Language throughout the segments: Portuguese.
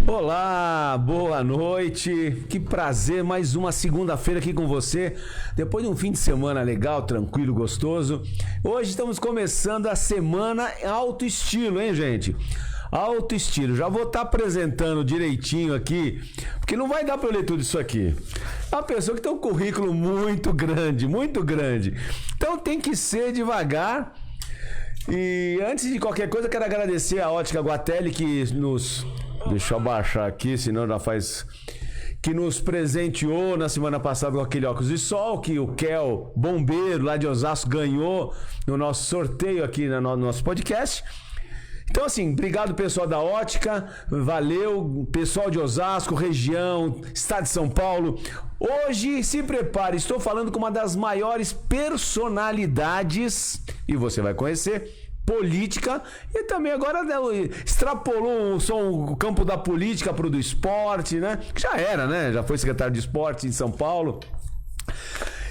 Olá, boa noite, que prazer, mais uma segunda-feira aqui com você, depois de um fim de semana legal, tranquilo, gostoso. Hoje estamos começando a semana Alto Estilo, hein, gente? Alto Estilo, já vou estar apresentando direitinho aqui, porque não vai dar para eu ler tudo isso aqui. É uma pessoa que tem um currículo muito grande, então tem que ser devagar. E antes de qualquer coisa, eu quero agradecer a Ótica Guatelli que nos... Deixa eu abaixar aqui, senão já faz... Que nos presenteou na semana passada com aquele óculos de sol, que o Kel, bombeiro lá de Osasco, ganhou no nosso sorteio aqui no nosso podcast. Então, assim, obrigado pessoal da Ótica, valeu, pessoal de Osasco, região, estado de São Paulo. Hoje, se prepare, estou falando com uma das maiores personalidades, e você vai conhecer, política, e também agora extrapolou o campo da política para o do esporte, né? Já era, né? Já foi secretário de esporte em São Paulo.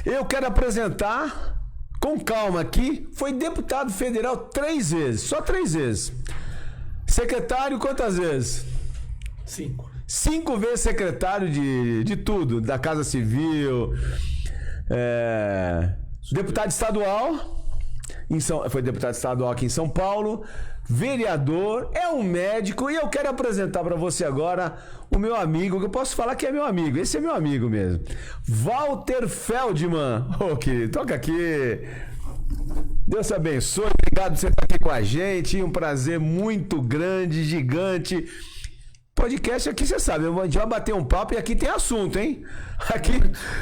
Eu quero apresentar, com calma aqui, foi deputado federal 3 vezes, só 3 vezes. Secretário quantas vezes? 5. 5 vezes secretário de tudo, da Casa Civil, deputado estadual... Foi deputado estadual aqui em São Paulo, vereador, é um médico, e eu quero apresentar para você agora o meu amigo, que eu posso falar que é meu amigo, esse é meu amigo mesmo, Walter Feldman. Ô, querido, toca aqui. Deus te abençoe, obrigado por você estar aqui com a gente, um prazer muito grande, gigante. Podcast aqui, você sabe, a gente vai bater um papo e aqui tem assunto, hein? Aqui,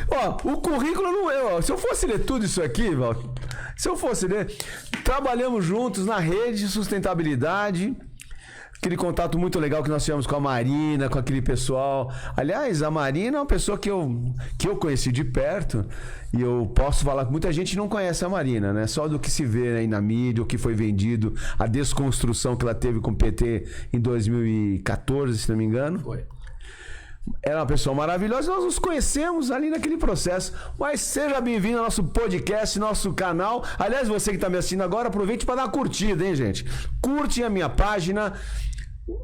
ó, o currículo não é, ó, se eu fosse ler tudo isso aqui, Walter, se eu fosse ler, trabalhamos juntos na rede de sustentabilidade, aquele contato muito legal que nós tivemos com a Marina, com aquele pessoal. Aliás, a Marina é uma pessoa que eu conheci de perto e eu posso falar que muita gente não conhece a Marina, né? Só do que se vê aí na mídia, o que foi vendido, a desconstrução que ela teve com o PT em 2014, se não me engano. Foi. Era uma pessoa maravilhosa, nós nos conhecemos ali naquele processo. Mas seja bem-vindo ao nosso podcast, nosso canal. Aliás, você que está me assistindo agora, aproveite para dar uma curtida, hein, gente? Curte a minha página.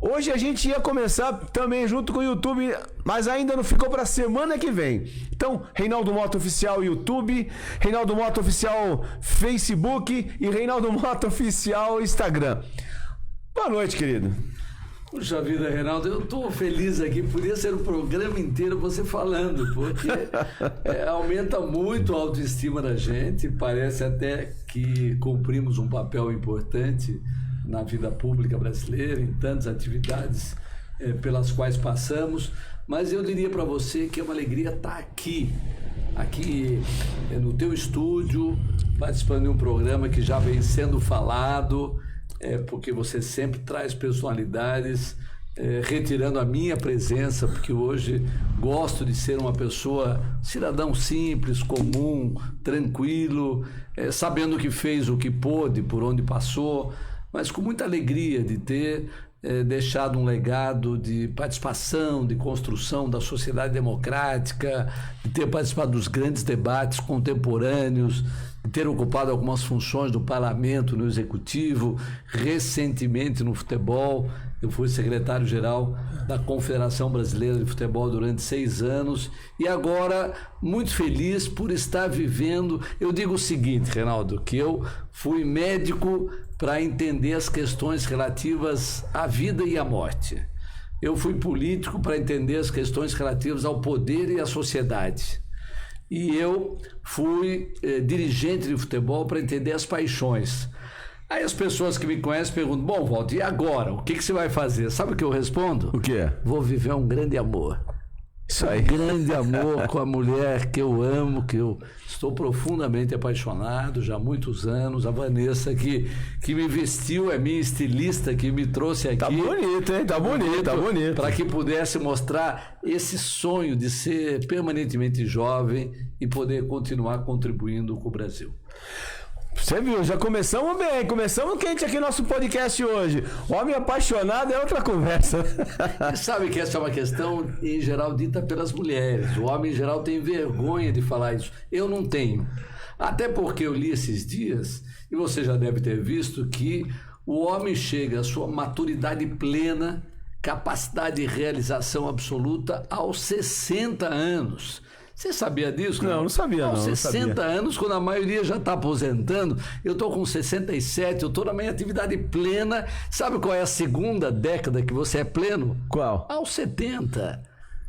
Hoje a gente ia começar também junto com o YouTube, mas ainda não ficou para semana que vem. Então, Reinaldo Mota Oficial YouTube, Reinaldo Mota Oficial Facebook e Reinaldo Mota Oficial Instagram. Boa noite, querido. Puxa vida, Reinaldo, eu estou feliz aqui, podia ser o programa inteiro você falando, porque aumenta muito a autoestima da gente, parece até que cumprimos um papel importante na vida pública brasileira, em tantas atividades pelas quais passamos, mas eu diria para você que é uma alegria estar aqui no teu estúdio, participando de um programa que já vem sendo falado, porque você sempre traz personalidades, retirando a minha presença, porque hoje gosto de ser uma pessoa, cidadão simples, comum, tranquilo, sabendo que fez o que pôde, por onde passou, mas com muita alegria de ter deixado um legado de participação, de construção da sociedade democrática, de ter participado dos grandes debates contemporâneos, de ter ocupado algumas funções do parlamento, no executivo, recentemente no futebol. Eu fui secretário-geral da Confederação Brasileira de Futebol durante 6 anos e agora muito feliz por estar vivendo. Eu digo o seguinte, Reinaldo, que eu fui médico para entender as questões relativas à vida e à morte. Eu fui político para entender as questões relativas ao poder e à sociedade. E eu fui dirigente de futebol para entender as paixões. Aí as pessoas que me conhecem perguntam, bom, Walter, e agora? O que você vai fazer? Sabe o que eu respondo? O quê? Vou viver um grande amor. Isso aí. Um grande amor com a mulher que eu amo, que eu estou profundamente apaixonado já há muitos anos. A Vanessa que me vestiu, é minha estilista, que me trouxe aqui. Tá bonito, hein? Tá bonito. Para que pudesse mostrar esse sonho de ser permanentemente jovem e poder continuar contribuindo com o Brasil. Você viu, já começamos bem, começamos quente aqui no nosso podcast hoje. Homem apaixonado é outra conversa. E sabe que essa é uma questão, em geral, dita pelas mulheres. O homem, em geral, tem vergonha de falar isso. Eu não tenho. Até porque eu li esses dias, e você já deve ter visto, que o homem chega à sua maturidade plena capacidade de realização absoluta aos 60 anos. Você sabia disso? Não, não sabia. Aos não 60 sabia. anos, quando a maioria já está aposentando, eu estou com 67, eu estou na minha atividade plena. Sabe qual é a segunda década que você é pleno? Qual? Aos 70.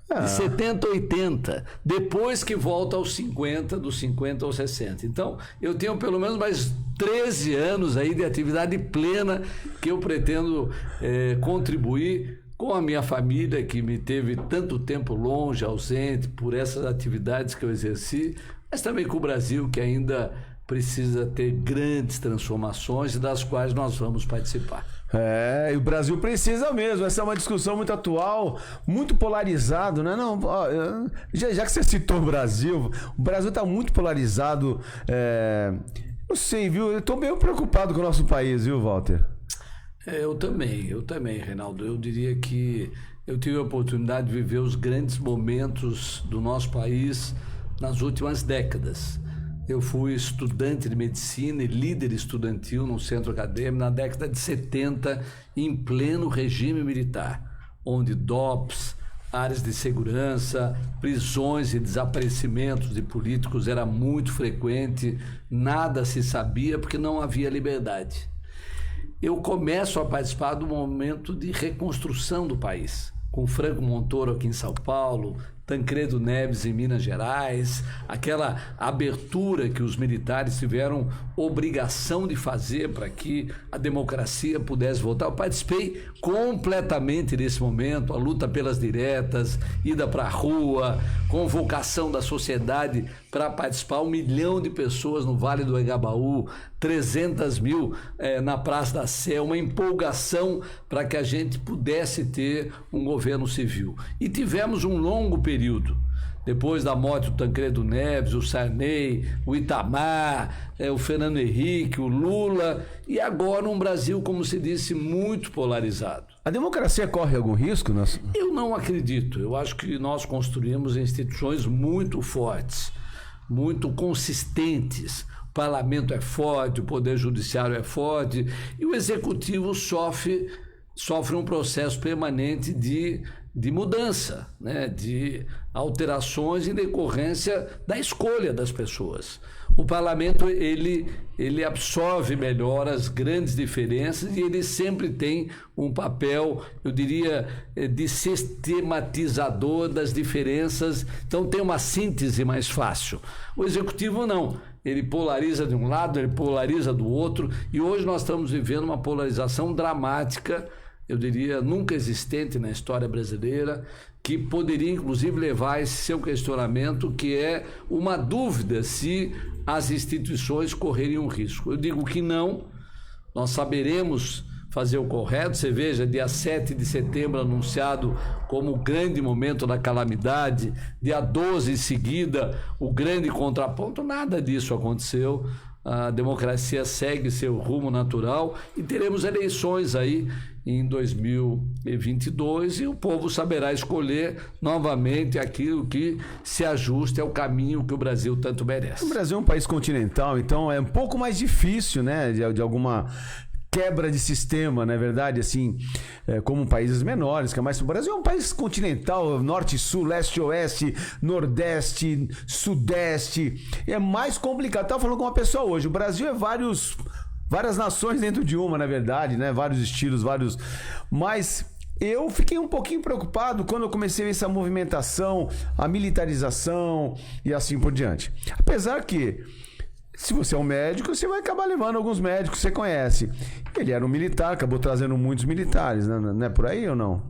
Ah. De 70 a 80. Depois que volta aos 50, dos 50 aos 60. Então, eu tenho pelo menos mais 13 anos aí de atividade plena que eu pretendo contribuir com a minha família, que me teve tanto tempo longe, ausente, por essas atividades que eu exerci, mas também com o Brasil, que ainda precisa ter grandes transformações e das quais nós vamos participar. E o Brasil precisa mesmo. Essa é uma discussão muito atual, muito polarizado, né? Não, ó, já que você citou o Brasil está muito polarizado. Não sei, viu? Eu estou meio preocupado com o nosso país, viu, Walter? Eu também, Reinaldo. Eu diria que eu tive a oportunidade de viver os grandes momentos do nosso país nas últimas décadas. Eu fui estudante de medicina e líder estudantil no centro acadêmico na década de 70, em pleno regime militar, onde DOPS, áreas de segurança, prisões e desaparecimentos de políticos era muito frequente, nada se sabia porque não havia liberdade. Eu começo a participar do momento de reconstrução do país, com Franco Montoro aqui em São Paulo, Tancredo Neves em Minas Gerais, aquela abertura que os militares tiveram obrigação de fazer para que a democracia pudesse voltar. Eu participei completamente desse momento, a luta pelas diretas, ida para a rua, convocação da sociedade para participar, 1 milhão de pessoas no Vale do Engabaú, 300 mil na Praça da Sé, uma empolgação para que a gente pudesse ter um governo civil. E tivemos um longo período, depois da morte do Tancredo Neves, o Sarney, o Itamar, o Fernando Henrique, o Lula, e agora um Brasil, como se disse, muito polarizado. A democracia corre algum risco? Eu não acredito. Eu acho que nós construímos instituições muito fortes, muito consistentes. O parlamento é forte, o poder judiciário é forte e o executivo sofre um processo permanente de mudança, né? De alterações em decorrência da escolha das pessoas. O parlamento ele absorve melhor as grandes diferenças e ele sempre tem um papel, eu diria, de sistematizador das diferenças, então tem uma síntese mais fácil. O executivo não, ele polariza de um lado, ele polariza do outro, e hoje nós estamos vivendo uma polarização dramática, eu diria, nunca existente na história brasileira, que poderia inclusive levar a esse seu questionamento, que é uma dúvida se as instituições correriam um risco. Eu digo que não, nós saberemos fazer o correto. Você veja, dia 7 de setembro anunciado como o grande momento da calamidade, dia 12 em seguida o grande contraponto, nada disso aconteceu. A democracia segue seu rumo natural e teremos eleições aí em 2022 e o povo saberá escolher novamente aquilo que se ajuste ao caminho que o Brasil tanto merece. O Brasil é um país continental, então é um pouco mais difícil, né, de alguma quebra de sistema, não é verdade? Assim, como países menores, mas o Brasil é um país continental, norte, sul, leste, oeste, nordeste, sudeste. É mais complicado. Estava falando com uma pessoa hoje. O Brasil é várias nações dentro de uma, na verdade, né? Vários estilos, vários. Mas eu fiquei um pouquinho preocupado quando eu comecei a ver essa movimentação, a militarização e assim por diante. Apesar que, se você é um médico, você vai acabar levando alguns médicos que você conhece. Ele era um militar, acabou trazendo muitos militares, né? Não é por aí ou não?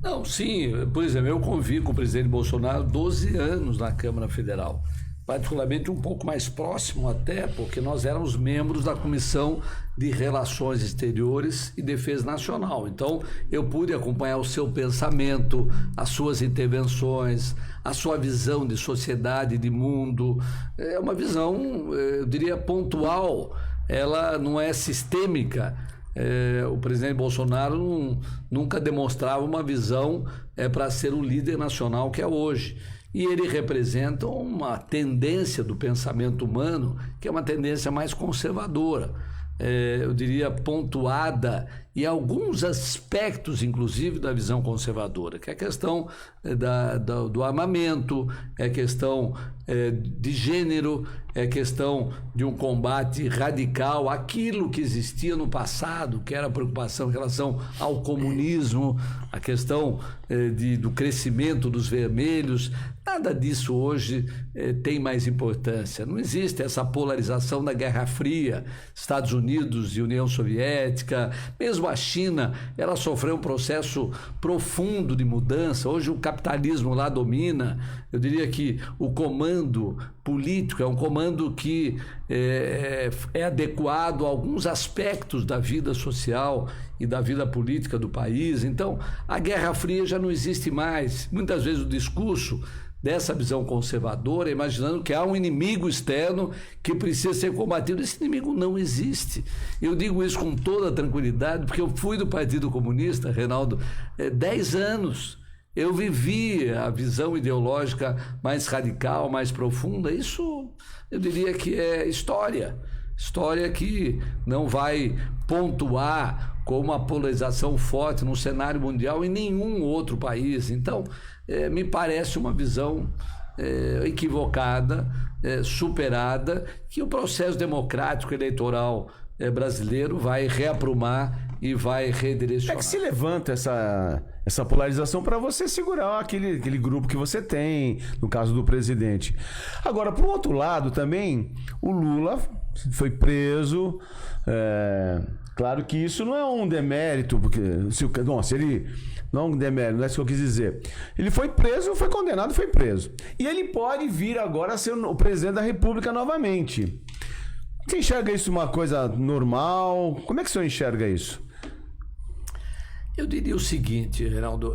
Não, sim. Por exemplo, eu convivi com o presidente Bolsonaro 12 anos na Câmara Federal. Particularmente um pouco mais próximo até, porque nós éramos membros da Comissão de Relações Exteriores e Defesa Nacional. Então, eu pude acompanhar o seu pensamento, as suas intervenções, a sua visão de sociedade, de mundo. É uma visão, eu diria, pontual. Ela não é sistêmica. O presidente Bolsonaro nunca demonstrava uma visão para ser o líder nacional que é hoje. E ele representa uma tendência do pensamento humano, que é uma tendência mais conservadora, eu diria pontuada e alguns aspectos, inclusive, da visão conservadora, que é a questão do armamento, é a questão de gênero, é a questão de um combate radical àquilo que existia no passado, que era a preocupação em relação ao comunismo, a questão do crescimento dos vermelhos. Nada disso hoje tem mais importância. Não existe essa polarização da Guerra Fria, Estados Unidos e União Soviética. Mesmo a China, ela sofreu um processo profundo de mudança. Hoje o capitalismo lá domina. Eu diria que o comando político é um comando que é adequado a alguns aspectos da vida social e da vida política do país. Então, a Guerra Fria já não existe mais. Muitas vezes o discurso dessa visão conservadora, imaginando que há um inimigo externo que precisa ser combatido. Esse inimigo não existe. Eu digo isso com toda tranquilidade, porque eu fui do Partido Comunista, Reinaldo, 10 anos. Eu vivi a visão ideológica mais radical, mais profunda. Isso, eu diria que é história. História que não vai pontuar com uma polarização forte no cenário mundial em nenhum outro país. Então, me parece uma visão equivocada, superada, que o processo democrático eleitoral brasileiro vai reaprumar e vai redirecionar. É que se levanta essa polarização para você segurar aquele grupo que você tem, no caso do presidente. Agora, por outro lado, também, o Lula foi preso. Claro que isso não é um demérito, porque se ele... Não é um demérito, não é isso que eu quis dizer. Ele foi preso, foi condenado, foi preso. E ele pode vir agora a ser o presidente da República novamente. Você enxerga isso uma coisa normal? Como é que o senhor enxerga isso? Eu diria o seguinte, Reinaldo,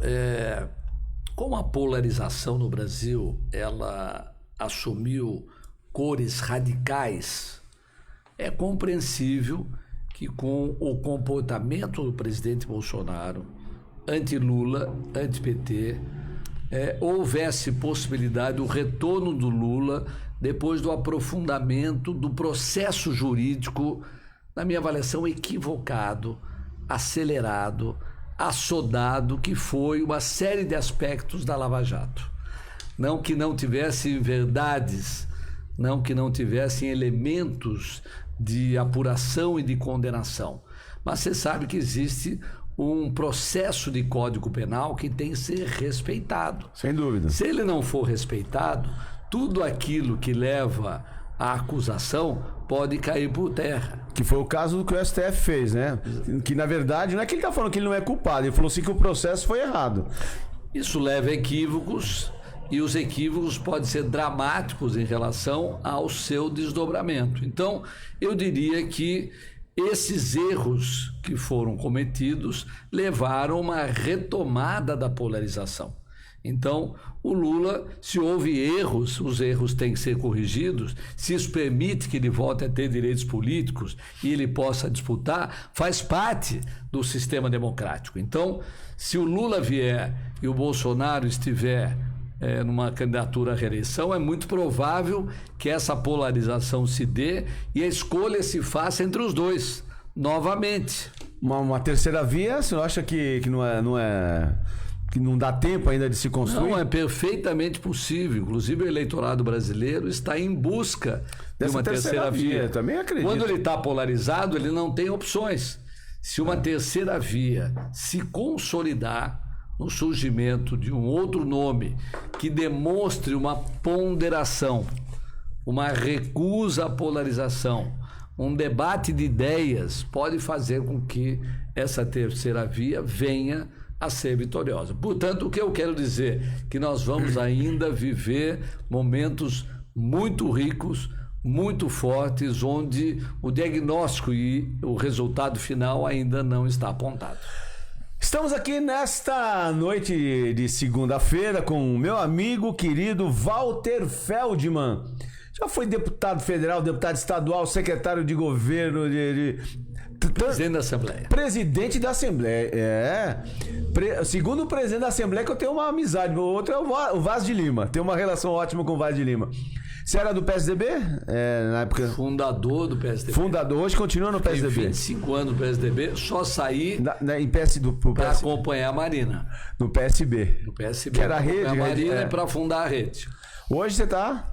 como a polarização no Brasil, ela assumiu cores radicais, é compreensível que com o comportamento do presidente Bolsonaro, anti-Lula, anti-PT, houvesse possibilidade do retorno do Lula depois do aprofundamento do processo jurídico, na minha avaliação, equivocado, acelerado, assodado, que foi uma série de aspectos da Lava Jato. Não que não tivesse verdades, não que não tivessem elementos de apuração e de condenação, mas você sabe que existe um processo de Código Penal que tem que ser respeitado. Sem dúvida. Se ele não for respeitado, tudo aquilo que leva à acusação pode cair por terra. Que foi o caso do que o STF fez, né? Que, na verdade, não é que ele está falando que ele não é culpado, ele falou assim que o processo foi errado. Isso leva a equívocos, e os equívocos podem ser dramáticos em relação ao seu desdobramento. Então, eu diria que esses erros que foram cometidos levaram a uma retomada da polarização. Então, o Lula, se houve erros, os erros têm que ser corrigidos. Se isso permite que ele volte a ter direitos políticos e ele possa disputar, faz parte do sistema democrático. Então, se o Lula vier e o Bolsonaro estiver numa candidatura à reeleição, é muito provável que essa polarização se dê e a escolha se faça entre os dois, novamente. Uma terceira via, você acha que que não dá tempo ainda de se construir? Não, é perfeitamente possível. Inclusive, o eleitorado brasileiro está em busca de uma terceira via. Também acredito. Quando ele está polarizado, ele não tem opções. Se uma terceira via se consolidar no surgimento de um outro nome que demonstre uma ponderação, uma recusa à polarização, um debate de ideias, pode fazer com que essa terceira via venha a ser vitoriosa. Portanto, o que eu quero dizer é que nós vamos ainda viver momentos muito ricos, muito fortes, onde o diagnóstico e o resultado final ainda não está apontado. Estamos aqui nesta noite de segunda-feira com o meu amigo querido Walter Feldman. Já foi deputado federal, deputado estadual, secretário de governo, presidente da Assembleia. Presidente da Assembleia, segundo o presidente da Assembleia, que eu tenho uma amizade. O outro é o Vaz de Lima. Tenho uma relação ótima com o Vaz de Lima. Você era do PSDB? Na época... Fundador do PSDB. Fundador, hoje continua no PSDB. Fiquei 25 anos no PSDB, só saí para acompanhar a Marina. No PSB. No PSB. Que era a rede. A Marina e para fundar a rede. Hoje você está...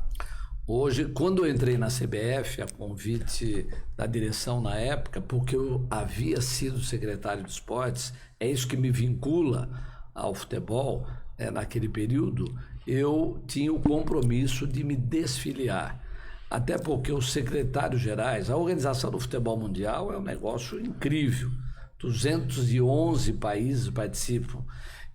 Hoje, quando eu entrei na CBF, a convite da direção na época, porque eu havia sido secretário de esportes, é isso que me vincula ao futebol, naquele período, eu tinha o compromisso de me desfiliar. Até porque os secretários gerais, a Organização do Futebol Mundial é um negócio incrível. 211 países participam.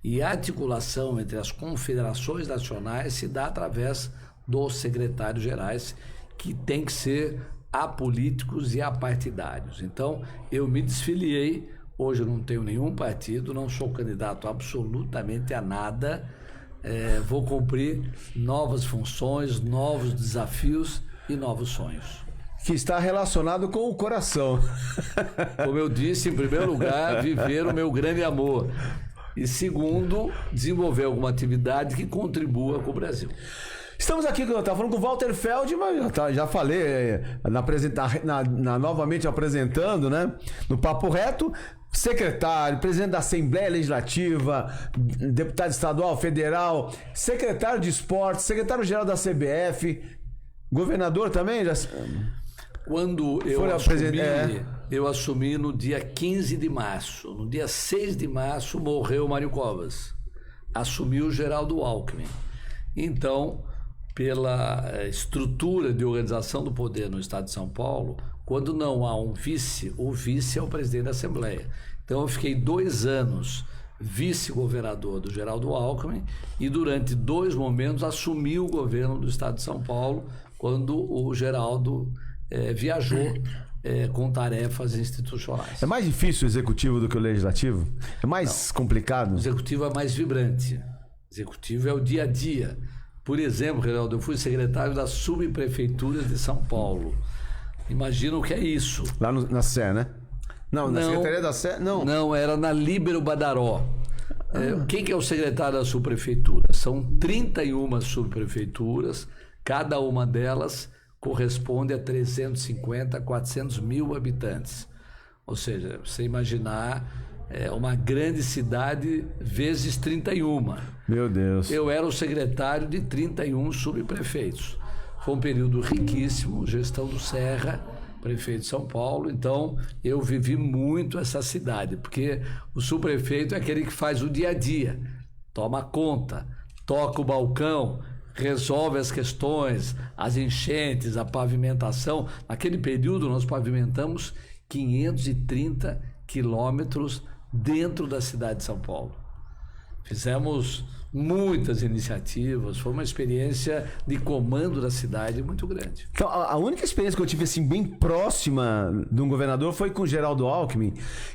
E a articulação entre as confederações nacionais se dá através dos secretários gerais, que tem que ser apolíticos e apartidários. Então, eu me desfiliei, hoje eu não tenho nenhum partido, não sou candidato absolutamente a nada, vou cumprir novas funções, novos desafios e novos sonhos. Que está relacionado com o coração. Como eu disse, em primeiro lugar, viver o meu grande amor. E segundo, desenvolver alguma atividade que contribua com o Brasil. Estamos aqui, eu estava falando com o Walter Feldman, já falei, novamente apresentando, né? No Papo Reto, secretário, presidente da Assembleia Legislativa, deputado estadual, federal, secretário de esportes, secretário-geral da CBF, governador também? Quando eu assumi no dia 15 de março. No dia 6 de março morreu Mário Covas. Assumiu o Geraldo Alckmin. Então, pela estrutura de organização do poder no estado de São Paulo, quando não há um vice, o vice é o presidente da Assembleia. Então eu fiquei 2 anos vice-governador do Geraldo Alckmin e durante 2 momentos assumi o governo do estado de São Paulo, quando o Geraldo viajou com tarefas institucionais. É mais difícil o executivo do que o legislativo? É mais complicado? O executivo é mais vibrante. O executivo é o dia a dia. Por exemplo, Reinaldo, eu fui secretário das subprefeituras de São Paulo. Imagina o que é isso. Lá na Sé, né? Não, na Secretaria da Sé? Não. Não, era na Líbero Badaró. Quem que é o secretário da subprefeitura? São 31 subprefeituras, cada uma delas corresponde a 350, 400 mil habitantes. Ou seja, você imaginar... uma grande cidade vezes 31. Meu Deus. Eu era o secretário de 31 subprefeitos. Foi um período riquíssimo, gestão do Serra, prefeito de São Paulo. Então, eu vivi muito essa cidade, porque o subprefeito é aquele que faz o dia a dia, toma conta, toca o balcão, resolve as questões, as enchentes, a pavimentação. Naquele período, nós pavimentamos 530 quilômetros dentro da cidade de São Paulo. Fizemos muitas iniciativas, foi uma experiência de comando da cidade muito grande. Então, a única experiência que eu tive assim bem próxima de um governador foi com o Geraldo Alckmin,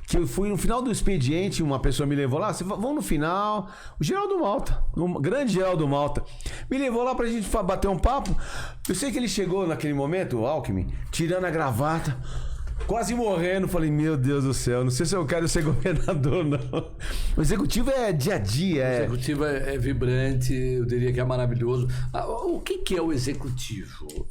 que eu fui no final do expediente, uma pessoa me levou lá, vamos no final, o Geraldo Malta, o grande Geraldo Malta, me levou lá pra gente bater um papo. Eu sei que ele chegou naquele momento, o Alckmin, tirando a gravata, quase morrendo, falei, meu Deus do céu, não sei se eu quero ser governador, não. O executivo é dia a dia. O executivo é vibrante, eu diria que é maravilhoso. O que é o executivo,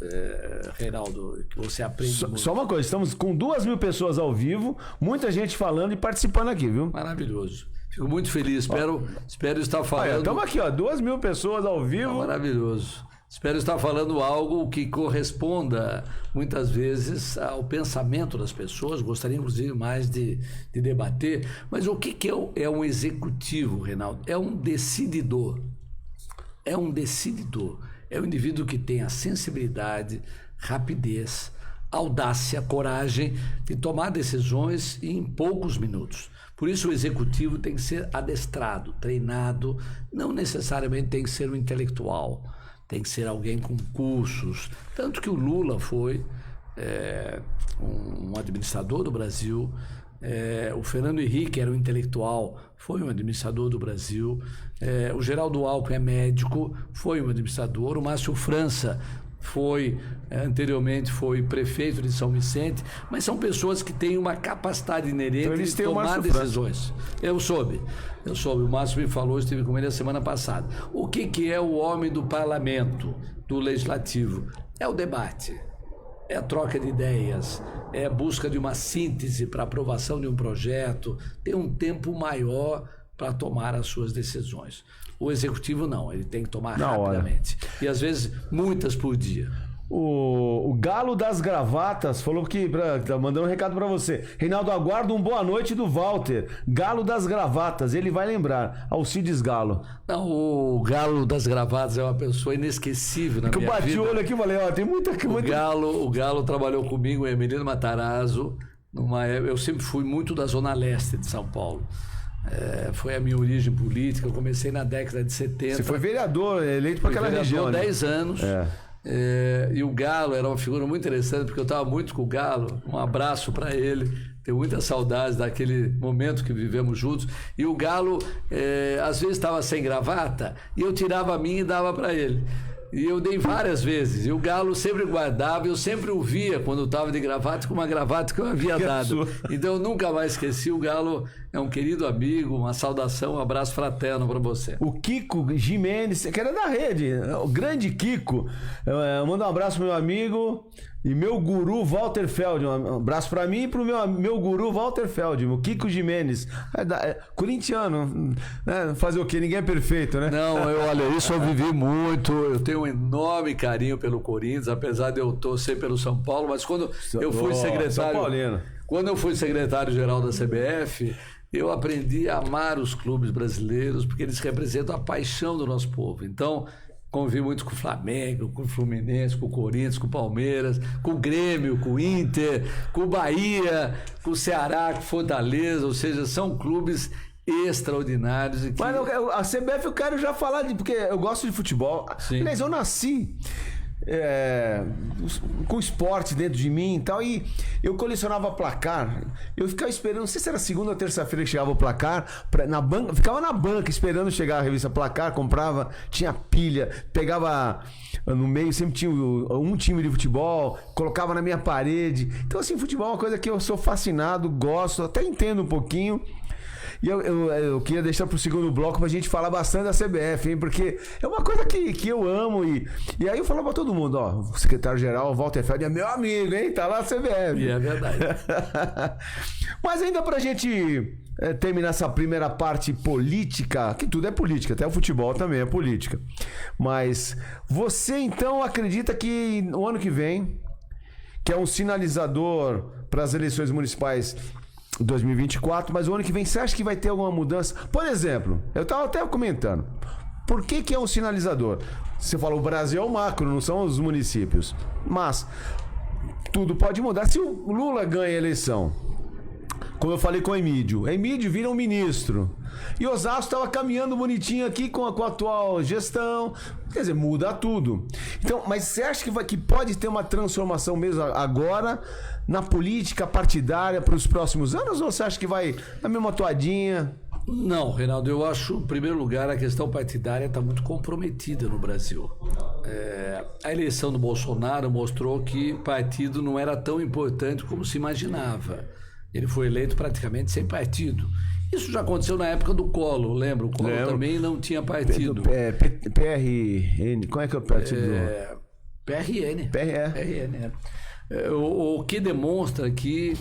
Reinaldo, que você aprende muito? Só uma coisa, estamos com 2.000 pessoas ao vivo, muita gente falando e participando aqui, viu? Maravilhoso. Fico muito feliz, espero estar falando... Estamos aqui, 2.000 pessoas ao vivo. Maravilhoso. Espero estar falando algo que corresponda, muitas vezes, ao pensamento das pessoas. Gostaria, inclusive, mais de debater. Mas o que é um executivo, Reinaldo? É um decididor. É um decididor. É um indivíduo que tem a sensibilidade, rapidez, audácia, coragem de tomar decisões em poucos minutos. Por isso o executivo tem que ser adestrado, treinado, não necessariamente tem que ser um intelectual. Tem que ser alguém com cursos. Tanto que o Lula foi um administrador do Brasil. O Fernando Henrique era um intelectual, foi um administrador do Brasil. O Geraldo Alckmin é médico, foi um administrador. O Márcio França anteriormente foi prefeito de São Vicente, mas são pessoas que têm uma capacidade inerente então, de tomar decisões. Eu soube, o Márcio me falou, eu estive com ele a semana passada. O que é o homem do parlamento, do legislativo? É o debate, é a troca de ideias, é a busca de uma síntese para aprovação de um projeto, tem um tempo maior para tomar as suas decisões. O executivo não, ele tem que tomar rapidamente. E às vezes, muitas por dia. O Galo das Gravatas falou que tá mandando um recado para você. Reinaldo, aguarda um boa noite do Walter. Galo das Gravatas, ele vai lembrar. Alcides Galo. Não, o Galo das Gravatas é uma pessoa inesquecível na minha vida. Eu bati o olho aqui e falei, tem muita... O Galo trabalhou comigo em Emiliano Matarazzo. Eu sempre fui muito da zona leste de São Paulo. Foi a minha origem política. Eu comecei na década de 70. Você foi vereador, eleito para aquela região. Vereador 10 anos. E o Galo era uma figura muito interessante, porque eu estava muito com o Galo. Um abraço para ele. Tenho muitas saudades daquele momento que vivemos juntos. E o Galo, às vezes, estava sem gravata e eu tirava a minha e dava para ele. E eu dei várias vezes. E o Galo sempre guardava, eu sempre o via quando eu estava de gravata com uma gravata que eu havia dado. Então eu nunca mais esqueci. O Galo é um querido amigo, uma saudação, um abraço fraterno para você. O Kiko Jimenez, que era da rede, o grande Kiko. Manda um abraço pro meu amigo e meu guru Walter Feldman. Um abraço para mim e pro meu guru Walter Feldman, o Kiko Jimenez. Corintiano, né? Fazer o quê? Ninguém é perfeito, né? Não, olha, isso eu vivi muito. Eu tenho um enorme carinho pelo Corinthians, apesar de eu torcer pelo São Paulo, mas quando eu fui secretário... Quando eu fui secretário-geral da CBF, eu aprendi a amar os clubes brasileiros, porque eles representam a paixão do nosso povo. Então, convivi muito com o Flamengo, com o Fluminense, com o Corinthians, com o Palmeiras, com o Grêmio, com o Inter, com o Bahia, com o Ceará, com o Fortaleza, ou seja, são clubes extraordinários. E que... Mas a CBF eu quero já falar, porque eu gosto de futebol. Sim. Aliás, eu nasci... com esporte dentro de mim e tal, e eu colecionava placar. Eu ficava esperando, não sei se era segunda ou terça-feira que chegava o placar na banca, ficava na banca esperando chegar a revista Placar, comprava, tinha pilha, pegava no meio, sempre tinha um time de futebol, colocava na minha parede. Então assim, futebol é uma coisa que eu sou fascinado, gosto, até entendo um pouquinho. E eu queria deixar pro segundo bloco pra gente falar bastante da CBF, hein? Porque é uma coisa que eu amo. E aí eu falo pra todo mundo, o secretário-geral, Walter Feld, é meu amigo, hein? Tá lá a CBF. E é verdade. Mas ainda pra gente terminar essa primeira parte política, que tudo é política, até o futebol também é política. Mas você então acredita que no ano que vem, que é um sinalizador para as eleições municipais 2024, mas o ano que vem você acha que vai ter alguma mudança? Por exemplo, eu estava até comentando, por que é um sinalizador? Você falou, o Brasil é o macro, não são os municípios. Mas tudo pode mudar. Se o Lula ganha a eleição, como eu falei com o Emídio vira um ministro. E Osasco estava caminhando bonitinho aqui com a atual gestão. Quer dizer, muda tudo. Então, mas você acha que pode ter uma transformação mesmo agora na política partidária para os próximos anos? Ou você acha que vai na mesma toadinha? Não, Reinaldo, eu acho, em primeiro lugar, a questão partidária está muito comprometida no Brasil. A eleição do Bolsonaro mostrou que partido não era tão importante como se imaginava. Ele foi eleito praticamente sem partido. Isso já aconteceu na época do Collor, lembra? O Collor também não tinha partido. PRN, como é que é o partido? PRN. O que demonstra que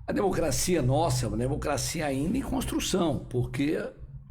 a democracia nossa é uma democracia ainda em construção, porque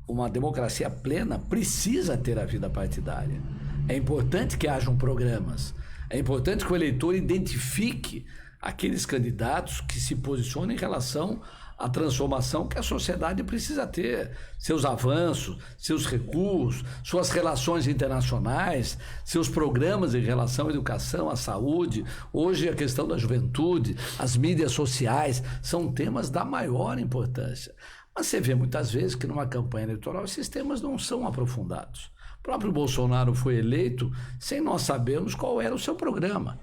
uma democracia plena precisa ter a vida partidária. É importante que hajam programas. É importante que o eleitor identifique aqueles candidatos que se posicionam em relação à transformação que a sociedade precisa ter, seus avanços, seus recursos, suas relações internacionais, seus programas em relação à educação, à saúde. Hoje a questão da juventude, as mídias sociais, são temas da maior importância. Mas você vê muitas vezes que numa campanha eleitoral esses temas não são aprofundados. O próprio Bolsonaro foi eleito sem nós sabermos qual era o seu programa.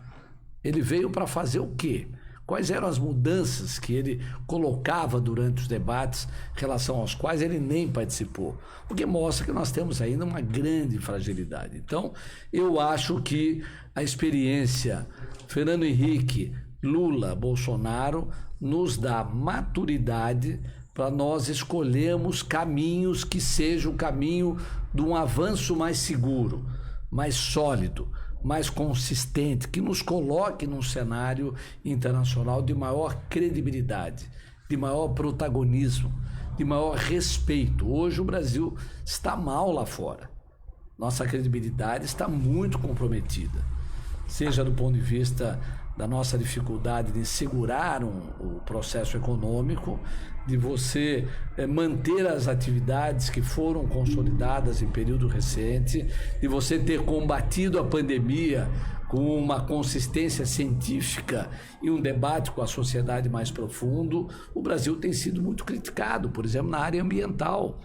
Ele veio para fazer o quê? quais eram as mudanças que ele colocava durante os debates, em relação aos quais ele nem participou. O que mostra que nós temos ainda uma grande fragilidade. Então, eu acho que a experiência Fernando Henrique, Lula, Bolsonaro, nos dá maturidade para nós escolhermos caminhos que sejam o caminho de um avanço mais seguro, mais sólido, mais consistente, que nos coloque num cenário internacional de maior credibilidade, de maior protagonismo, de maior respeito. Hoje o Brasil está mal lá fora. Nossa credibilidade está muito comprometida, seja do ponto de vista da nossa dificuldade de segurar o processo econômico, de você manter as atividades que foram consolidadas em período recente, de você ter combatido a pandemia com uma consistência científica e um debate com a sociedade mais profundo. O Brasil tem sido muito criticado, por exemplo, na área ambiental.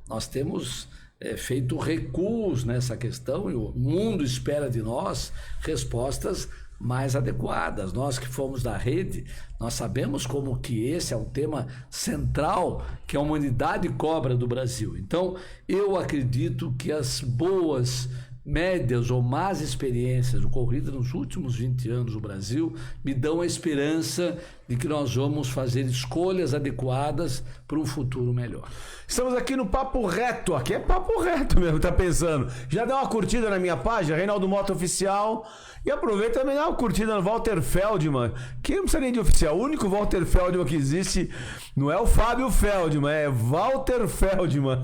Nós temos feito recuos nessa questão e o mundo espera de nós respostas mais adequadas. Nós que fomos da rede, nós sabemos como que esse é um tema central que a humanidade cobra do Brasil. Então, eu acredito que as boas, médias ou más experiências ocorridas nos últimos 20 anos no Brasil me dão a esperança de que nós vamos fazer escolhas adequadas para um futuro melhor. Estamos aqui no Papo Reto, aqui é Papo Reto mesmo, tá pensando? Já dá uma curtida na minha página, Reinaldo Mota Oficial, e aproveita também dá uma curtida no Walter Feldman, que não precisa nem de oficial, o único Walter Feldman que existe não é o Fábio Feldman, é Walter Feldman.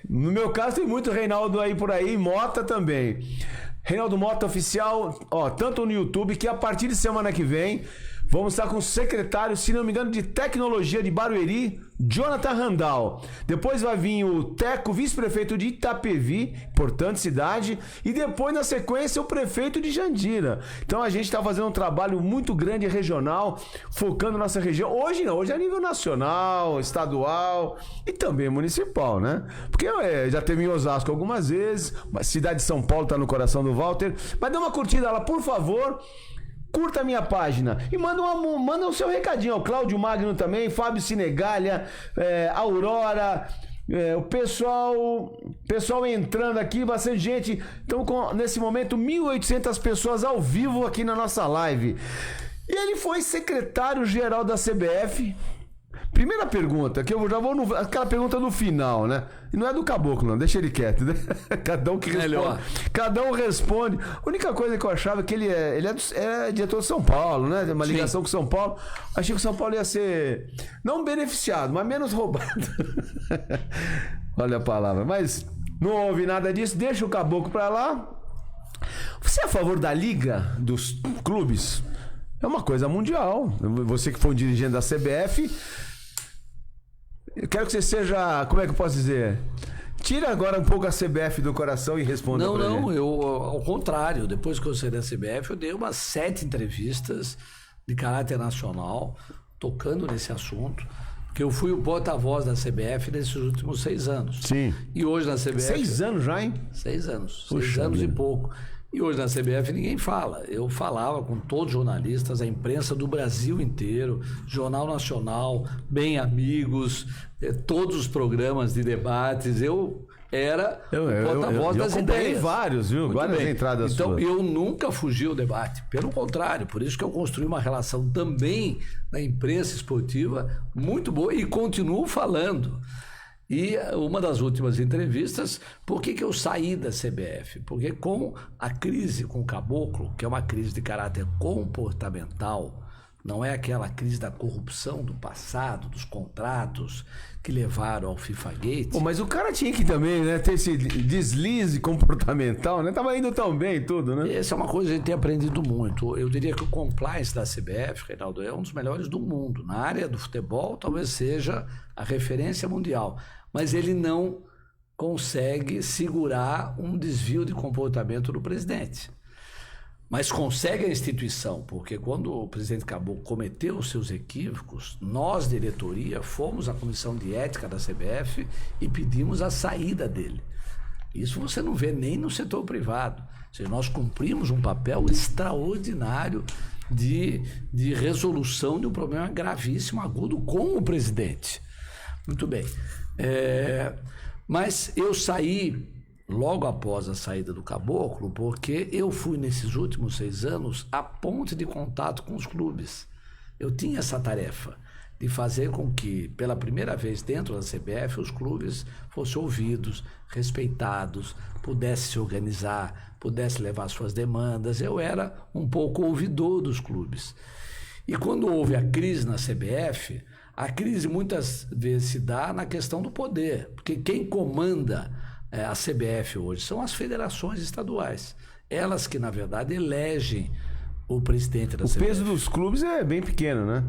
No meu caso tem muito Reinaldo aí por aí, Mota também. Reinaldo Mota Oficial, ó, tanto no YouTube que a partir de semana que vem vamos estar com o secretário, se não me engano, de Tecnologia de Barueri, Jonathan Randall. Depois vai vir o Teco, vice-prefeito de Itapevi, importante cidade, e depois, na sequência, o prefeito de Jandira. Então a gente está fazendo um trabalho muito grande regional, focando nossa região. Hoje não, hoje é a nível nacional, estadual e também municipal, né? Porque já teve em Osasco algumas vezes, a cidade de São Paulo está no coração do Walter. Mas dê uma curtida lá, por favor. Curta a minha página e manda o seu recadinho. O Cláudio Magno também, Fábio Sinegalha, Aurora, o pessoal entrando aqui, bastante gente. Então, nesse momento, 1.800 pessoas ao vivo aqui na nossa live. E ele foi secretário-geral da CBF. Primeira pergunta, que eu já vou aquela pergunta no final, né? E não é do Caboclo, não, deixa ele quieto, né? Cada um que responde. Melhor. Cada um responde. A única coisa que eu achava é que ele é diretor de São Paulo, né? Tem uma ligação com São Paulo. Achei que São Paulo ia ser, não beneficiado, mas menos roubado. Olha a palavra. Mas não houve nada disso, deixa o Caboclo pra lá. Você é a favor da Liga dos Clubes? É uma coisa mundial. Você que foi um dirigente da CBF... Eu quero que você seja, como é que eu posso dizer? Tira agora um pouco a CBF do coração e responda pra ele. Não, eu, ao contrário, depois que eu saí da CBF, eu dei umas 7 entrevistas de caráter nacional, tocando nesse assunto, porque eu fui o porta-voz da CBF nesses últimos 6 anos. Sim. E hoje na CBF... 6 anos já, hein? 6 anos. Puxa 6 anos vida. e pouco. E hoje na CBF ninguém fala. Eu falava com todos os jornalistas, a imprensa do Brasil inteiro, Jornal Nacional, Bem Amigos, todos os programas de debates. Eu era o porta-voz das ideias. Vários, viu? Várias entradas então, suas. eu nunca fugi ao debate. Pelo contrário, por isso que eu construí uma relação também na imprensa esportiva muito boa e continuo falando. E uma das últimas entrevistas, por que eu saí da CBF? Porque com a crise com o Caboclo, que é uma crise de caráter comportamental, não é aquela crise da corrupção do passado, dos contratos que levaram ao FIFA-Gate. Pô, mas o cara tinha que também, né, ter esse deslize comportamental, né? Tava indo tão bem tudo, né? Essa é uma coisa que a gente tem aprendido muito. Eu diria que o compliance da CBF, Reinaldo, é um dos melhores do mundo. Na área do futebol, talvez seja a referência mundial. Mas ele não consegue segurar um desvio de comportamento do presidente. Mas consegue a instituição, porque quando o presidente Caboclo cometeu os seus equívocos, nós, diretoria, fomos à comissão de ética da CBF e pedimos a saída dele. Isso você não vê nem no setor privado. Ou seja, nós cumprimos um papel extraordinário de resolução de um problema gravíssimo, agudo, com o presidente. Muito bem. Mas eu saí logo após a saída do Caboclo, porque eu fui, nesses últimos 6 anos, a ponte de contato com os clubes. Eu tinha essa tarefa de fazer com que, pela primeira vez dentro da CBF, os clubes fossem ouvidos, respeitados, pudessem se organizar, pudessem levar suas demandas. Eu era um pouco ouvidor dos clubes. E quando houve a crise na CBF, a crise muitas vezes se dá na questão do poder, porque quem comanda a CBF hoje são as federações estaduais. Elas que, na verdade, elegem o presidente da CBF. O peso dos clubes é bem pequeno, né?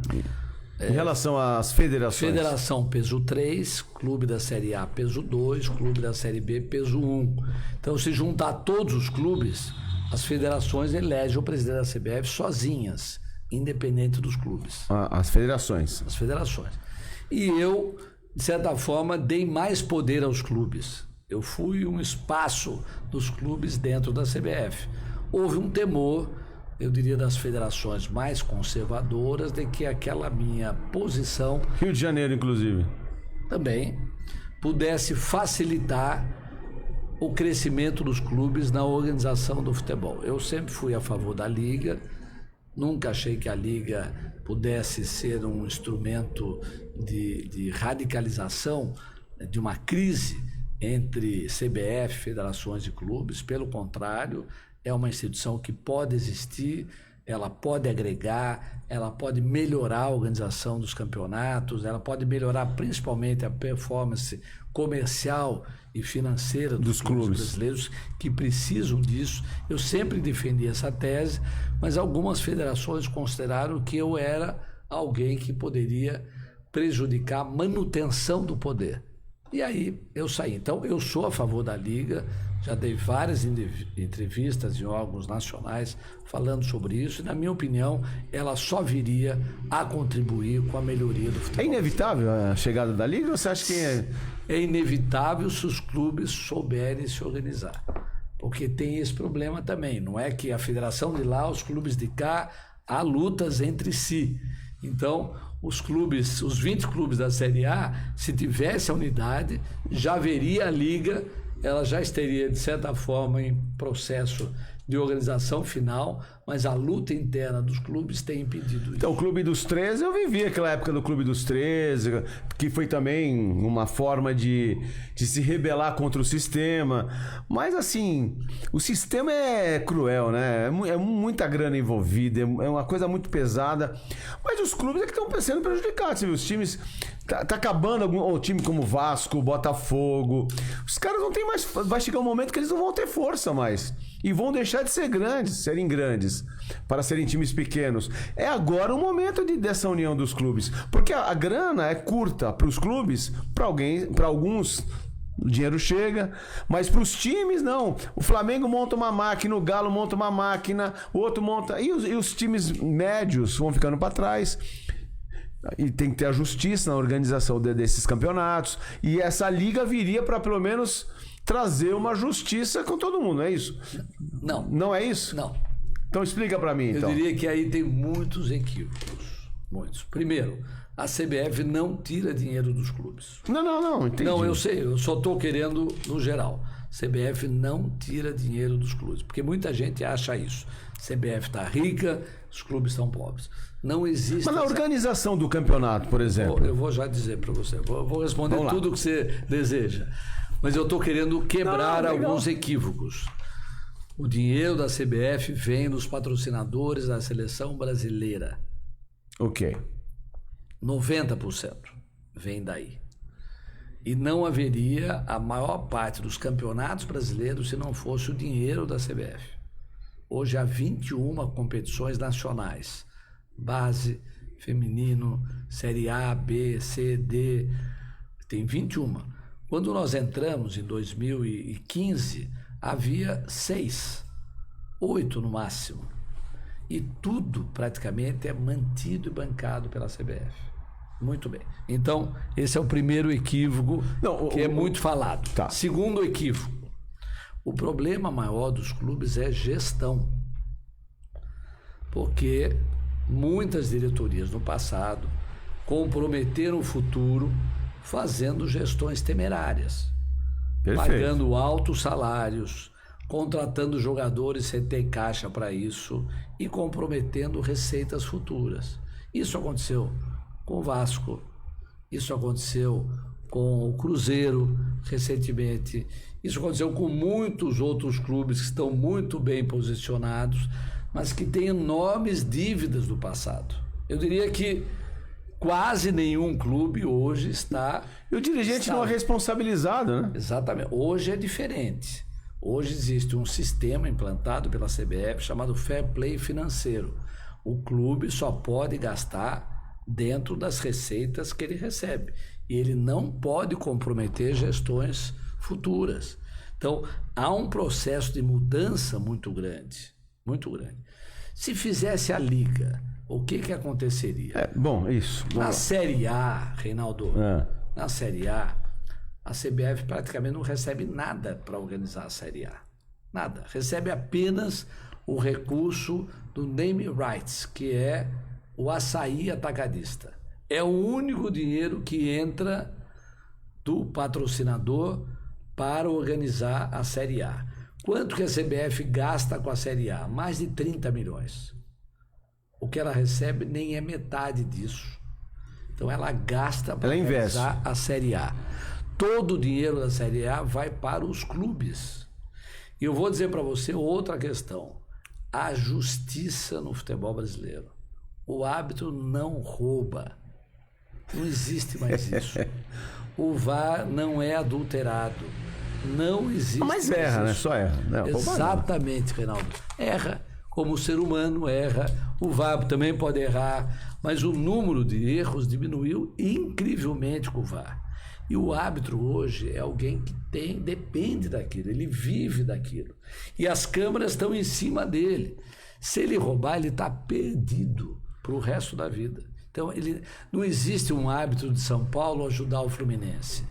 Em relação às federações. Federação peso 3, clube da Série A peso 2, clube da Série B peso 1. Então, se juntar todos os clubes, as federações elegem o presidente da CBF sozinhas, independente dos clubes. As federações. As federações. E eu, de certa forma, dei mais poder aos clubes. Eu fui um espaço dos clubes dentro da CBF. Houve um temor, eu diria, das federações mais conservadoras, de que aquela minha posição... Rio de Janeiro, inclusive. Também pudesse facilitar o crescimento dos clubes na organização do futebol. Eu sempre fui a favor da Liga, nunca achei que a Liga pudesse ser um instrumento de radicalização de uma crise entre CBF, federações e clubes. Pelo contrário, é uma instituição que pode existir, ela pode agregar, ela pode melhorar a organização dos campeonatos, ela pode melhorar principalmente a performance comercial e financeira dos clubes brasileiros, que precisam disso. Eu sempre defendi essa tese, mas algumas federações consideraram que eu era alguém que poderia prejudicar a manutenção do poder. E aí eu saí. Então, eu sou a favor da Liga, já dei várias entrevistas em órgãos nacionais falando sobre isso, e, na minha opinião, ela só viria a contribuir com a melhoria do futebol. É inevitável a chegada da Liga, ou você acha que É inevitável se os clubes souberem se organizar. Porque tem esse problema também. Não é que a federação de lá, os clubes de cá, há lutas entre si. Então, os clubes, os 20 clubes da Série A, se tivesse a unidade, já haveria a Liga, ela já estaria, de certa forma, em processo de organização final, mas a luta interna dos clubes tem impedido isso. Então, o Clube dos 13, eu vivi aquela época do Clube dos 13, que foi também uma forma de se rebelar contra o sistema. Mas, assim, o sistema é cruel, né? É muita grana envolvida, é uma coisa muito pesada. Mas os clubes é que estão sendo prejudicados. Você viu? Os times... Tá acabando um time como Vasco, Botafogo. Os caras não tem mais... Vai chegar um momento que eles não vão ter força mais. E vão deixar de ser serem grandes, para serem times pequenos. É agora o momento dessa união dos clubes. Porque a grana é curta para os clubes, para alguns o dinheiro chega, mas para os times não. O Flamengo monta uma máquina, o Galo monta uma máquina, o outro monta... E os times médios vão ficando para trás. E tem que ter a justiça na organização desses campeonatos. E essa liga viria para pelo menos trazer uma justiça com todo mundo, não é isso? Não. Não é isso? Não. Então explica para mim, então. Eu diria que aí tem muitos equívocos. Muitos. Primeiro, a CBF não tira dinheiro dos clubes. Não, entendi. Não, eu sei, eu só estou querendo no geral. CBF não tira dinheiro dos clubes, porque muita gente acha isso. CBF está rica, os clubes estão pobres. Não existe... Mas na organização do campeonato, por exemplo... Eu vou já dizer para você, vou responder tudo o que você deseja. Mas eu estou querendo quebrar alguns equívocos. O dinheiro da CBF vem dos patrocinadores da seleção brasileira. Ok. 90% vem daí. E não haveria a maior parte dos campeonatos brasileiros se não fosse o dinheiro da CBF. Hoje há 21 competições nacionais. Base, feminino, Série A, B, C, D. Tem 21. Quando nós entramos em 2015, havia 6, 8 no máximo. E tudo praticamente é mantido e bancado pela CBF. Muito bem. Então, esse é o primeiro equívoco que é muito falado. Tá. Segundo equívoco, o problema maior dos clubes é gestão. porque muitas diretorias no passado comprometeram o futuro fazendo gestões temerárias, pagando altos salários, contratando jogadores sem ter caixa para isso e comprometendo receitas futuras. Isso aconteceu com o Vasco, isso aconteceu com o Cruzeiro recentemente, isso aconteceu com muitos outros clubes que estão muito bem posicionados, mas que têm enormes dívidas do passado. Eu diria que quase nenhum clube hoje está... E o dirigente não é responsabilizado, né? Exatamente. Hoje é diferente. Hoje existe um sistema implantado pela CBF chamado Fair Play financeiro. O clube só pode gastar dentro das receitas que ele recebe. E ele não pode comprometer gestões futuras. Então, há um processo de mudança muito grande. Muito grande. Se fizesse a Liga, o que aconteceria? Isso. Na Série A, Reinaldo, na Série A CBF praticamente não recebe nada para organizar a Série A. Nada. Recebe apenas o recurso do name rights, que é o açaí atacadista. É o único dinheiro que entra do patrocinador para organizar a Série A. Quanto que a CBF gasta com a Série A? Mais de 30 milhões. O que ela recebe nem é metade disso. Então ela gasta para organizar a Série A. Todo o dinheiro da Série A vai para os clubes. E eu vou dizer para você outra questão. A justiça no futebol brasileiro. O árbitro não rouba. Não existe mais isso. O VAR não é adulterado. Não existe. Mas erra, né? Só erra. Não, exatamente, Reinaldo. Erra. Como o ser humano erra. O VAR também pode errar. Mas o número de erros diminuiu incrivelmente com o VAR. E o árbitro hoje é alguém que depende daquilo, ele vive daquilo. E as câmeras estão em cima dele. Se ele roubar, ele está perdido para o resto da vida. Então, não existe um árbitro de São Paulo ajudar o Fluminense.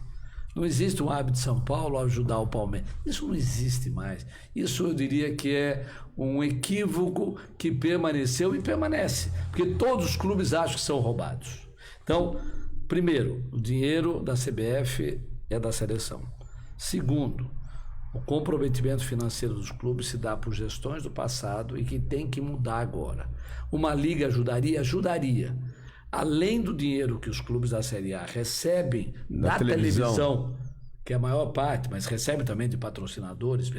Não existe um árbitro de São Paulo ajudar o Palmeiras. Isso não existe mais. Isso eu diria que é um equívoco que permaneceu e permanece. Porque todos os clubes acham que são roubados. Então, primeiro, o dinheiro da CBF é da seleção. Segundo, o comprometimento financeiro dos clubes se dá por gestões do passado e que tem que mudar agora. Uma liga ajudaria? Ajudaria. Além do dinheiro que os clubes da Série A recebem da televisão, que é a maior parte, mas recebe também de patrocinadores,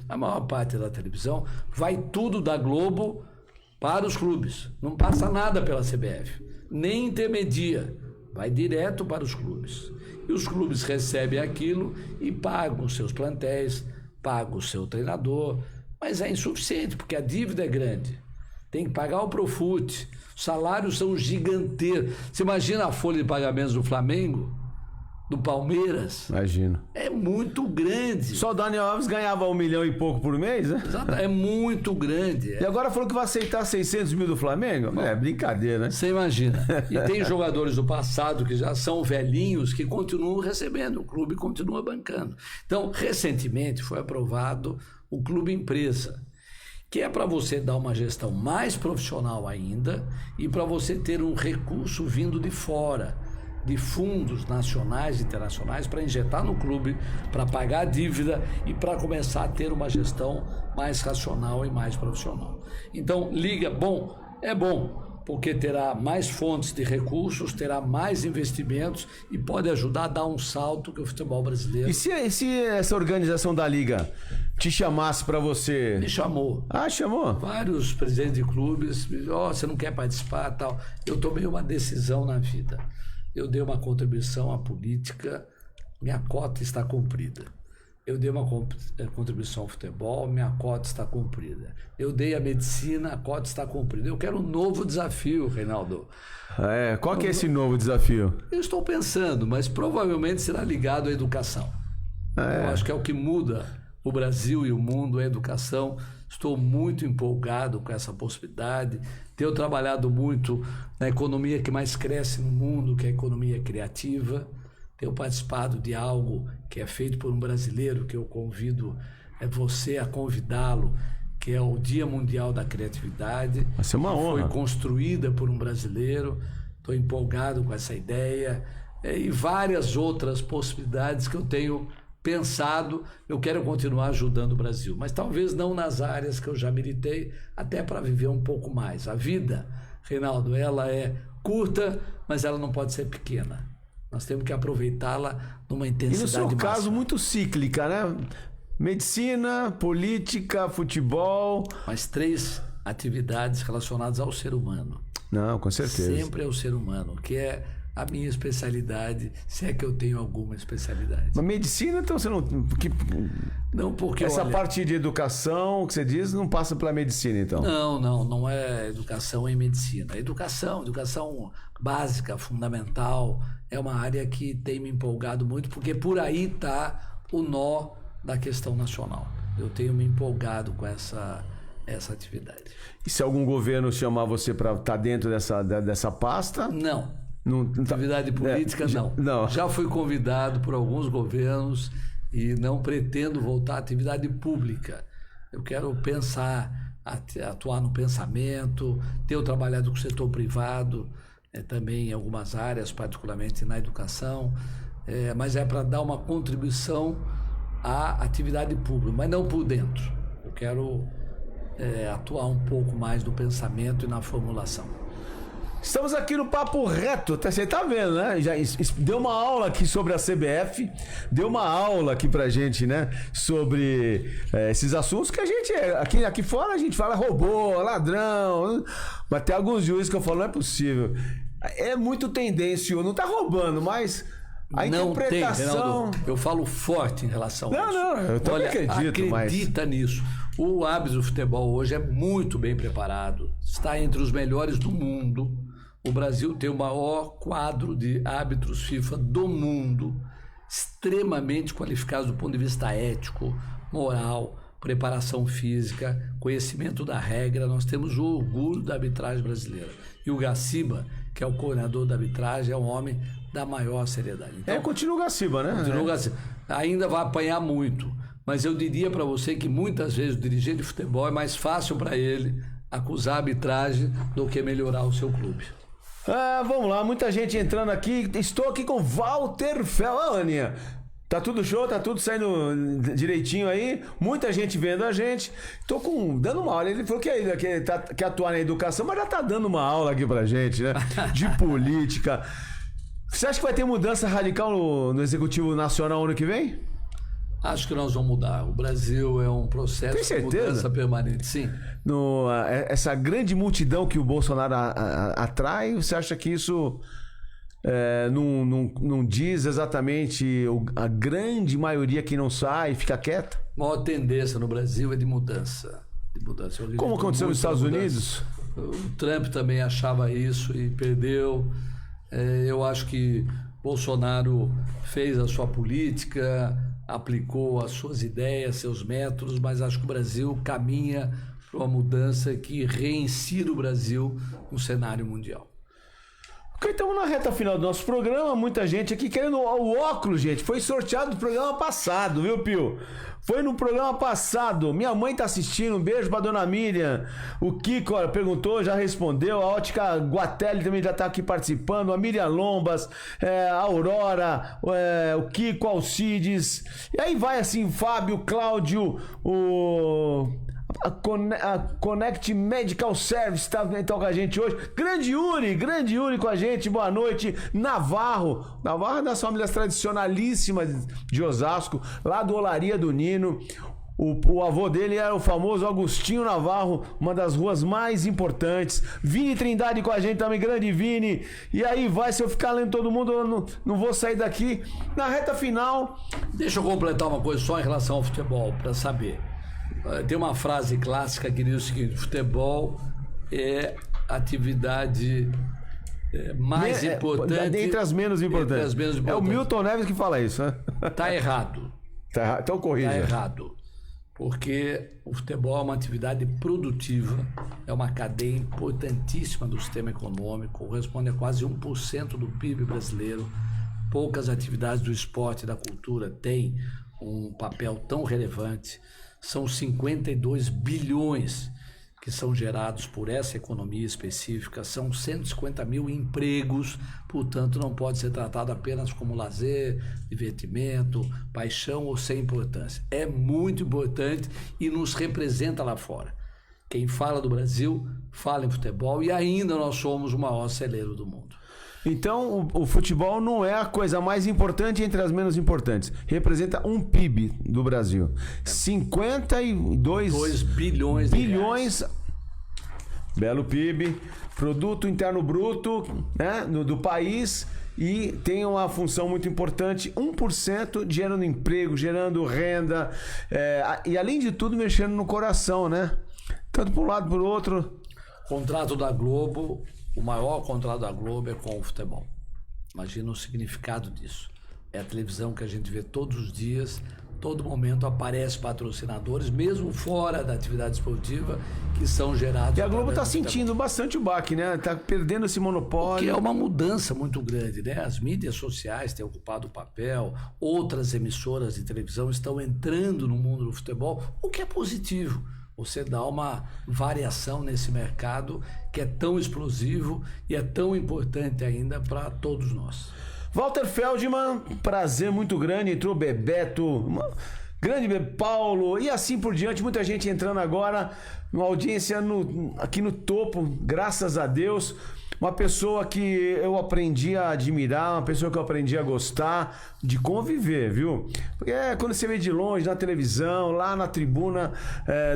a maior parte da televisão, vai tudo da Globo para os clubes. Não passa nada pela CBF, nem intermedia. Vai direto para os clubes. E os clubes recebem aquilo e pagam os seus plantéis, pagam o seu treinador, mas é insuficiente, porque a dívida é grande. Tem que pagar o Profut, os salários são gigantescos. Você imagina a folha de pagamentos do Flamengo, do Palmeiras? Imagino. É muito grande. Só o Daniel Alves ganhava 1 milhão e pouco por mês, né? Exato, é muito grande. E agora falou que vai aceitar 600 mil do Flamengo? Bom, é brincadeira, né? Você imagina. E tem jogadores do passado que já são velhinhos que continuam recebendo, o clube continua bancando. Então, recentemente foi aprovado o Clube Empresa, que é para você dar uma gestão mais profissional ainda e para você ter um recurso vindo de fora, de fundos nacionais e internacionais para injetar no clube, para pagar a dívida e para começar a ter uma gestão mais racional e mais profissional. Então, liga, bom, é bom, porque terá mais fontes de recursos, terá mais investimentos e pode ajudar a dar um salto que o futebol brasileiro... E se essa organização da Liga te chamasse para você... Me chamou. Ah, chamou? Vários presidentes de clubes, você não quer participar, tal. Eu tomei uma decisão na vida. Eu dei uma contribuição à política, minha cota está cumprida. Eu dei uma contribuição ao futebol, minha cota está cumprida. Eu dei a medicina, a cota está cumprida. Eu quero um novo desafio, Reinaldo. Qual que é esse novo desafio? Eu estou pensando, mas provavelmente será ligado à educação. Eu acho que é o que muda o Brasil e o mundo, a educação. Estou muito empolgado com essa possibilidade. Tenho trabalhado muito na economia que mais cresce no mundo, que é a economia criativa. Tenho participado de algo que é feito por um brasileiro, que eu convido você a convidá-lo, que é o Dia Mundial da Criatividade. Vai ser uma honra. Foi construída por um brasileiro. Estou empolgado com essa ideia. E várias outras possibilidades que eu tenho pensado. Eu quero continuar ajudando o Brasil, mas talvez não nas áreas que eu já militei, até para viver um pouco mais. A vida, Reinaldo, ela é curta, mas ela não pode ser pequena. Nós temos que aproveitá-la numa intensidade máxima. E no seu caso, máxima. muito cíclica, né? Medicina, política, futebol. Mas 3 atividades relacionadas ao ser humano. Não, com certeza. Sempre é o ser humano, que é a minha especialidade, se é que eu tenho alguma especialidade. Mas medicina, então você não... Não, porque essa olha, parte de educação que você diz não passa pela medicina, então? Não é educação em medicina. Educação básica, fundamental, é uma área que tem me empolgado muito, porque por aí está o nó da questão nacional. Eu tenho me empolgado com essa atividade. E se algum governo chamar você para estar dentro dessa pasta? Não. Não tá... Atividade política, não. Já fui convidado por alguns governos e não pretendo voltar à atividade pública. Eu quero pensar, atuar no pensamento, tenho trabalhado com o setor privado, também em algumas áreas, particularmente na educação, mas é para dar uma contribuição à atividade pública, mas não por dentro. Eu quero atuar um pouco mais no pensamento e na formulação. Estamos aqui no Papo Reto, você tá vendo, né? Já deu uma aula aqui sobre a CBF, deu uma aula aqui pra gente, né? Sobre esses assuntos que a gente, aqui fora a gente fala robô, ladrão, mas tem alguns juízes que eu falo, não é possível. É muito tendencioso, não tá roubando, mas a interpretação... Tem, Reinaldo, eu falo forte em relação a isso. Não, eu também acredita nisso. O árbitro do futebol hoje é muito bem preparado, está entre os melhores do mundo. O Brasil tem o maior quadro de árbitros FIFA do mundo, extremamente qualificados do ponto de vista ético, moral, preparação física, conhecimento da regra. Nós temos o orgulho da arbitragem brasileira. E o Gaciba, que é o coordenador da arbitragem, é um homem da maior seriedade. Então, continua o Gaciba, né? Continua o Gaciba. Ainda vai apanhar muito, mas eu diria para você que muitas vezes o dirigente de futebol é mais fácil para ele acusar a arbitragem do que melhorar o seu clube. Vamos lá, muita gente entrando aqui. Estou aqui com Walter Fel. Aninha, tá tudo show, tá tudo saindo direitinho aí. Muita gente vendo a gente. Tô dando uma aula. Ele falou que quer atuar na educação, mas já tá dando uma aula aqui pra gente, né? De política. Você acha que vai ter mudança radical no Executivo Nacional ano que vem? Acho que nós vamos mudar. O Brasil é um processo de mudança permanente, sim. Essa grande multidão que o Bolsonaro atrai, você acha que isso não diz exatamente a grande maioria que não sai, fica quieta? A maior tendência no Brasil é de mudança. Como aconteceu nos Estados Unidos? O Trump também achava isso e perdeu. Eu acho que Bolsonaro fez a sua política, aplicou as suas ideias, seus métodos, mas acho que o Brasil caminha para uma mudança que reinsira o Brasil no cenário mundial. Ok, estamos na reta final do nosso programa, muita gente aqui querendo o óculos, gente. Foi sorteado no programa passado, viu, Pio? Foi no programa passado. Minha mãe tá assistindo, um beijo pra dona Miriam. O Kiko perguntou, já respondeu. A Ótica Guatelli também já tá aqui participando. A Miriam Lombas, a Aurora, o Kiko Alcides. E aí vai assim, Fábio, Cláudio, a Connect Medical Service tá com a gente hoje. Grande Yuri com a gente, boa noite. Navarro é das famílias tradicionalíssimas de Osasco, lá do Olaria do Nino. O avô dele era o famoso Agostinho Navarro, uma das ruas mais importantes. Vini Trindade com a gente também, grande Vini. E aí vai, se eu ficar lendo todo mundo, eu não vou sair daqui. Na reta final... Deixa eu completar uma coisa só em relação ao futebol, para saber. Tem uma frase clássica que diz o seguinte: futebol é a atividade mais importante... Entre as menos importantes. É o Milton Neves que fala isso, né? Tá errado. Então corrija. Tá errado. Porque o futebol é uma atividade produtiva, é uma cadeia importantíssima do sistema econômico, corresponde a quase 1% do PIB brasileiro. Poucas atividades do esporte e da cultura têm um papel tão relevante. São 52 bilhões que são gerados por essa economia específica, são 150 mil empregos, portanto não pode ser tratado apenas como lazer, divertimento, paixão ou sem importância. É muito importante e nos representa lá fora. Quem fala do Brasil, fala em futebol e ainda nós somos o maior celeiro do mundo. Então, o futebol não é a coisa mais importante entre as menos importantes. Representa um PIB do Brasil. 52 bilhões de reais. Belo PIB. Produto Interno Bruto, né, do país. E tem uma função muito importante, 1% gerando emprego, gerando renda. E além de tudo, mexendo no coração, né? Tanto para um lado, para o outro. Contrato da Globo... O maior contrato da Globo é com o futebol. Imagina o significado disso. É a televisão que a gente vê todos os dias, todo momento aparece patrocinadores, mesmo fora da atividade esportiva, que são gerados... E a Globo está sentindo bastante o baque, né? Está perdendo esse monopólio. Que é uma mudança muito grande, né? As mídias sociais têm ocupado o papel, outras emissoras de televisão estão entrando no mundo do futebol, o que é positivo. Você dá uma variação nesse mercado que é tão explosivo e é tão importante ainda para todos nós. Walter Feldman, prazer muito grande. Entrou Bebeto, grande Paulo e assim por diante. Muita gente entrando agora. Uma audiência aqui no topo, graças a Deus. Uma pessoa que eu aprendi a admirar, uma pessoa que eu aprendi a gostar, de conviver, viu? Porque quando você vê de longe, na televisão, lá na tribuna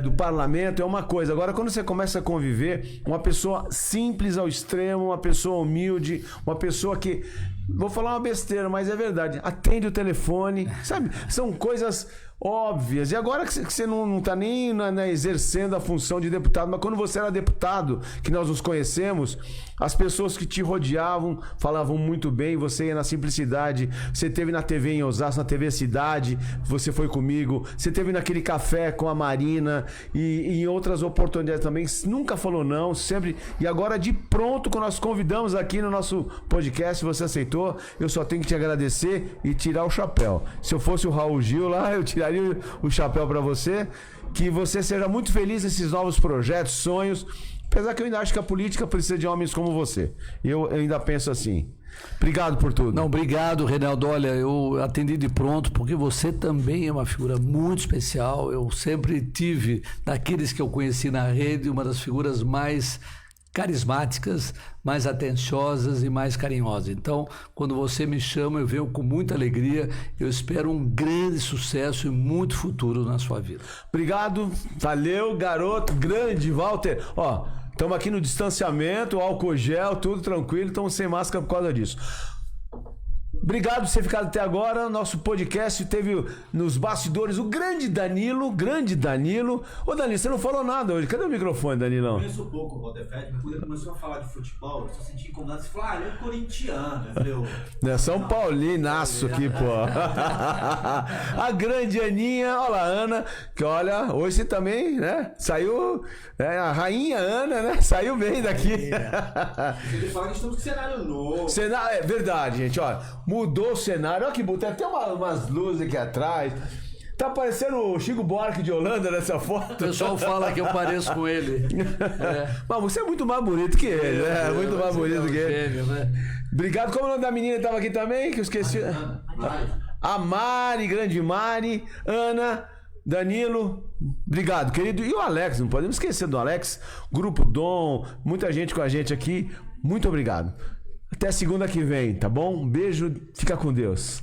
do parlamento, é uma coisa. Agora, quando você começa a conviver, uma pessoa simples ao extremo, uma pessoa humilde, uma pessoa que... Vou falar uma besteira, mas é verdade. Atende o telefone, sabe? São coisas óbvias. E agora que você não está nem exercendo a função de deputado, mas quando você era deputado, que nós nos conhecemos, as pessoas que te rodeavam falavam muito bem, você ia na simplicidade. Você esteve na TV em Osasco, na TV Cidade, você foi comigo. Você esteve naquele café com a Marina e em outras oportunidades também. Nunca falou não, sempre. E agora, de pronto, quando nós convidamos aqui no nosso podcast, você aceitou. Eu só tenho que te agradecer e tirar o chapéu. Se eu fosse o Raul Gil lá, eu tiraria o chapéu para você. Que você seja muito feliz nesses novos projetos, sonhos. Apesar que eu ainda acho que a política precisa de homens como você. Eu ainda penso assim. Obrigado por tudo. Não, obrigado, Reinaldo. Olha, eu atendi de pronto porque você também é uma figura muito especial. Eu sempre tive, daqueles que eu conheci na rede, uma das figuras mais carismáticas, mais atenciosas e mais carinhosas. Então, quando você me chama, eu venho com muita alegria. Eu espero um grande sucesso e muito futuro na sua vida. Obrigado, valeu, garoto, grande, Walter. Ó, estamos aqui no distanciamento, álcool gel, tudo tranquilo, estamos sem máscara por causa disso. Obrigado por você ficar até agora. Nosso podcast teve nos bastidores o grande Danilo. Ô Danilo, você não falou nada hoje. Cadê o microfone, Danilão? Eu conheço pouco o Walter Feldman. Quando ele começou a falar de futebol, eu só senti incomodado. Você falou, ele é corintiano. Eu falei, é São Paulinaço aqui, pô. A grande Aninha, olha lá, Ana, que olha, hoje você também, né? Saiu, a rainha Ana, né? Saiu bem daqui. Ele fala que estamos com cenário novo. É verdade, gente, olha. Mudou o cenário. Olha que bonito. Tem até umas luzes aqui atrás. Tá parecendo o Chico Buarque de Holanda nessa foto. O pessoal fala que eu pareço com ele. Mas você é muito mais bonito que ele, né? Muito mais bonito que ele. Gêmeo, né? Obrigado. Como o nome da menina estava aqui também? Que eu esqueci. A Mari, grande Mari. Ana, Danilo. Obrigado, querido. E o Alex, não podemos esquecer do Alex. Grupo Dom, muita gente com a gente aqui. Muito obrigado. Até segunda que vem, tá bom? Um beijo, fica com Deus.